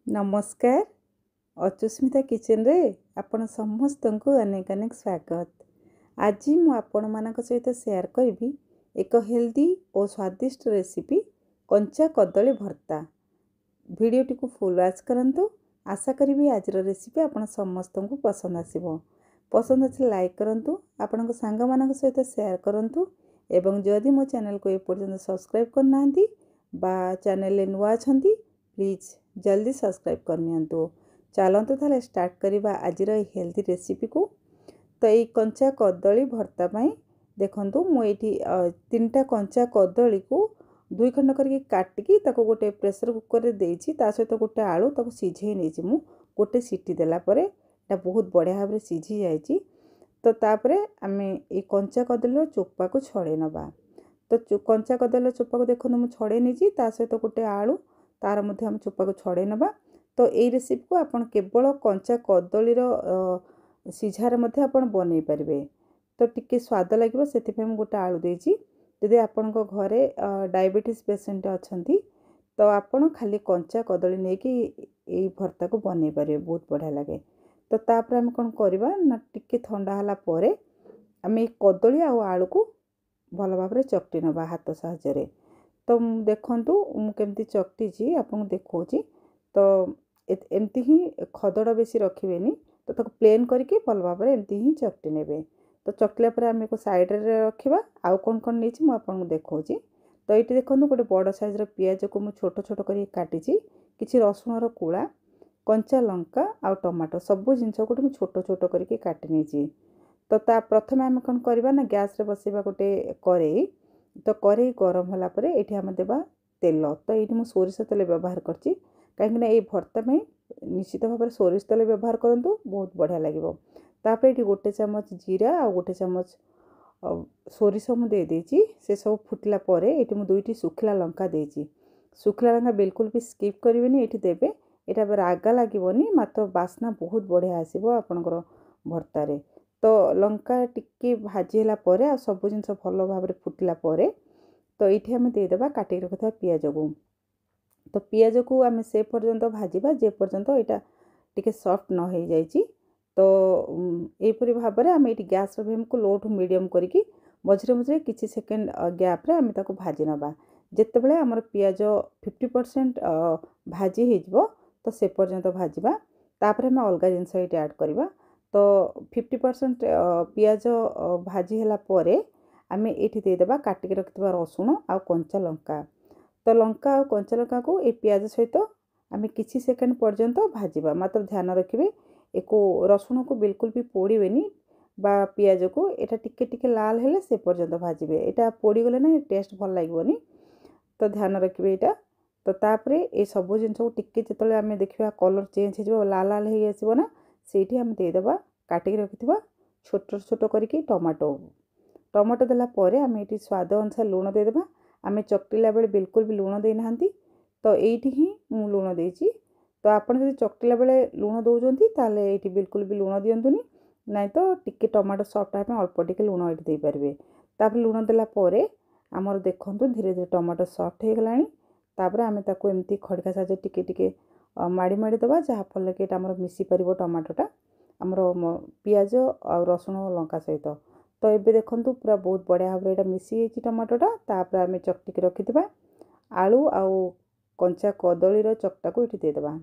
नमस्कार। अचुस्मिता किचन रे आपण समस्त को अनेक अनेक स्वागत। आज मु आपण मानक सहित शेयर करी एक हेल्दी और स्वादिष्ट रेसिपी कंचा कदली भर्ता। वीडियोटी को फुल वॉच करंतु। आशा करी आज रेसिपी आपण समस्त को पसंद आसीबो। पसंद अच्छे लाइक करंतु, आपण को सांग मानक सहित शेयर करंतु एवं जदि मो चैनल को एपर्यंत सब्सक्राइब करनांती बा चैनल ले नुआ छंती प्लीज जल्दी सब्सक्राइब करनियंतु। चलतु ताले स्टार्ट करिबा आज हेल्दी रेसिपी को। तो ये कंचा कदली भर्ता पाई देखंतु मु एठी तीनटा कंचा कदली को दुई खंड करके काटिकी ताको गोटे प्रेशर कुकर रे देइछि। ता सहित गोटे आलू ताको सिझेई नेछि मु। गोटे सीटी देला परे एटा बहुत बढ़िया भाबरे सिझी जाइछि। तो तापरे आमे ए कंचा कदली चोपा को छड़े नबा। तो कंचा कदली चोपा को देखो मु छड़े नेछि। ता सहित गोटे आलू तार मध्य हम चोपा को छड़े नबा। तो ये रेसिपी को आपण केवल कंचा कदली सीझार मध्य आपण बनै परिबे। तो टिके स्वाद लागिबो सेति मु गोटे आलू देछि। यदि आपण घरे डायबिटीज पेशेंट अछंती तो आपण खाली कंचा कदली नेकी ए भर्ता को बनै परिबे, बहुत बढ़िया लागे। तो तापर हम कोन करबा ना टिके ठंडा हला परे आमे कदली आ आलू को भल भाबरे चकटी नबा हाथ साहाय्य रे। तो देखंतु मु केमती चकटी छी आपन देखौची। तो एमती ही खदड़ बेसी रखिबेनी। तो ताको प्लेन करके भल भाबरे एमती ही चकटी नेबे। तो चकटिला पर आमे को साइड रे रखिबा। आउ कोन कोन नेछि मु आपन देखौची। तो एटी देखंतु गोटे बड़ साइज रो पियाज को मु छोट छोट करी काटी छी। किछि रसुण रो कुळा, कंचा लंका आ टमाटो सब जिंस को मु छोट छोट करके काटी नेछि। तो ता प्रथमे आमे कोन करबा ना गैस रे बसेबा गोटे करेई। तो करेई गरम होला परे एठी हम देबा तेल। तो एठी मु सोरिष तेल व्यवहार करछि काहेकि ए भर्ता में निश्चित भाव सोरिष तेल व्यवहार करंतु, बहुत बढ़िया लागिबो। तापर एठी गोटे चम्मच जीरा आ गोटे चम्मच सोरिष मु दे देछि। से सब फुटला परे एठी मु दुईटी सुखला लंका देछि। सुखला लंका बिल्कुल भी स्किप करिवेनी, एठी देबे। एटा रागा लागिबोनी, मात्र बास्ना बहुत बढ़िया आसीबो आपनकर भर्ता रे। तो लंका टिके भाजी होला परे आ सब जिंस भलो भाबरे फुटला परे तो एठी हम दे देबा काटी रखता पियाज को। तो पियाज को आमे से पर्यंत भाजीबा जे पर्यंत एटा टिके सॉफ्ट न हो जाइछि। तो एपरि भाबरे आमे एठी गैस रो फ्लेम को लो टू मीडियम करिकि मझरे मझरे किछि सेकेंड गैप रे आमे ताको भाजी नबा। जेतेबेले हमर पियाज 50% भाजी हेजबो तो से पर्यंत भाजीबा। तापर हम अलगा जिंस एठी ऐड करबा। तो 50% पियाज भाजी होला परे आमे एठी दे देबा काटी के रखिबा रसुण आ कंचा लंका। तो लंका और कंचा लंका को ए पियाज सहित आमे किछि सेकेंड पर्यंत भाजीबा। मात्र ध्यान रखिबे एको रसुण को बिल्कुल भी पोड़ीबेनी बा पियाज को एटा टिके टिके लाल हेले से पर्यंत भाजीबे। एटा पोड़ी गले ना टेस्ट भल लागबोनी। तो ध्यान रखिबे एटा। तो तापरे ए सब जिंस को टिके जेतले आमे देखिबा कलर चेंज हे जबो लाल लाल हे आसीबो ना, सेठी हम दे देबा काटी के रखिबा छोट छोट करके टमाटो। टमाटो देला परे आमे एठी स्वाद अनुसार लूण दे देबा। आमे चकटिला बेले बिल्कुल भी लूण दे नाहंती। तो एठी ही मु लूण देछि। तो आपण जदि चकटिला बेले लूण दउजंती ताले एठी बिल्कुल भी लूण दियंतुनी, नै तो टिके टमाटो सॉफ्ट आमे अल्प टिके लूण एठी दे परबे। तापर लूण देला परे हमर देखंतु धीरे धीरे टमाटो सॉफ्ट हे गलानी। तापर आमे ताको एमती खडका साजे टिके टिके माडी माडी दबा जहा फल के एटा हमर मिसी परिबो टमाटोटा हमर पियाज आ रसुण लंका सहित। तो एबे देखंतु पूरा बहुत बढ़िया भाबरे एटा मिसी हेछि टमाटोटा। तापर आमे चकटी के रखिथिबा आलू आ कंचा कदली रो चकटा को एठी दे देबा।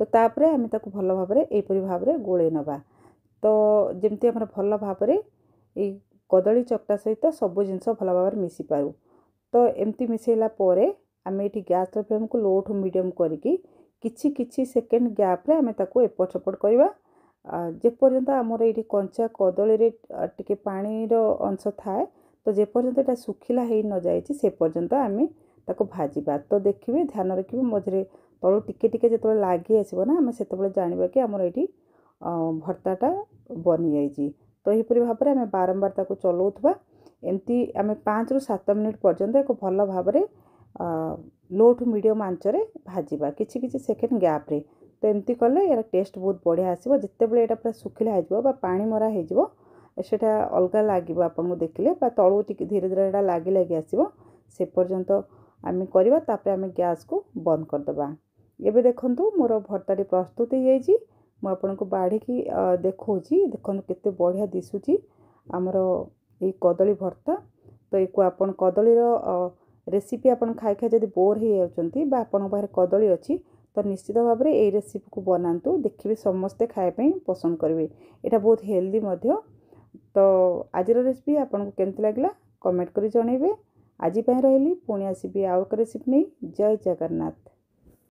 तो तापर आमे ताको भलो भाबरे एपरि भाबरे गोळे नबा। तो जेमती हमर भलो भाबरे ए कदली चकटा सहित सब जिंस भलो भाबरे मिसी पारू। तो एमती मिसेला परे आमे एठी गैस रो फ्लेम को लो टू मीडियम करिकि किछि किछि सेकेंड गैप रे आमे ताको एपट सपट करबा। जे पर्यंत हमर एठी कंचा कदली रे टिके पानी रो अंश थाए। तो जे पर्यंत एटा सुखिला हेई न जाइछि से पर्यंत आमे ताको भाजीबा। तो देखिबे ध्यान रखिबे मझरे तळु टिके टिके जेतबे लागि आसीबो ना आमे सेतबे जानिबा कि हमर एठी भर्ताटा बनि जाइछि। तो एहिपरि भाबरे आमे बारंबार ताको चलौथबा। एमती आमे 5 रु 7 मिनिट पर्यंत एको भलो भाबरे लो टू मीडियम आंच रे भाजीबा किछि किछि सेकेंड गैप रे। तो एमती कले यार टेस्ट बहुत बढ़िया आसीबो। जेतेबेले एटा पूरा सुखिला हेजबो बा पानी मरा हेजबो सेटा अलगा लागिबो आपन देखिले बा तळु टिके धीरे धीरे एटा लागी लागी आसीबो से पर्यंत आमे करबा। तापर आमे गैस को बंद कर दबा। ଏବେ ଦେଖନ୍ତୁ ମୋର ଭର୍ତ୍ତାଟି ପ୍ରସ୍ତୁତ ହେଇଯାଇଛି। ମୁଁ ଆପଣଙ୍କୁ ବାଢ଼ିକି ଦେଖାଉଛି। ଦେଖନ୍ତୁ କେତେ ବଢ଼ିଆ ଦିଶୁଛି ଆମର ଏଇ କଦଳୀ ଭର୍ତ୍ତା। ତ ୟାକୁ ଆପଣ କଦଳୀର ରେସିପି ଆପଣ ଖାଇ ଖାଇ ଯଦି ବୋର୍ ହେଇଯାଉଛନ୍ତି ବା ଆପଣଙ୍କ ପାଖରେ କଦଳୀ ଅଛି ତ ନିଶ୍ଚିତ ଭାବରେ ଏଇ ରେସିପିକୁ ବନାନ୍ତୁ। ଦେଖିବେ ସମସ୍ତେ ଖାଇବା ପାଇଁ ପସନ୍ଦ କରିବେ। ଏଇଟା ବହୁତ ହେଲ୍ଦି ମଧ୍ୟ। ତ ଆଜିର ରେସିପି ଆପଣଙ୍କୁ କେମିତି ଲାଗିଲା କମେଣ୍ଟ କରି ଜଣାଇବେ। ଆଜି ପାଇଁ ରହିଲି, ପୁଣି ଆସିବି ଆଉ ଏକ ରେସିପି ନେଇ। ଜୟ ଜଗନ୍ନାଥ।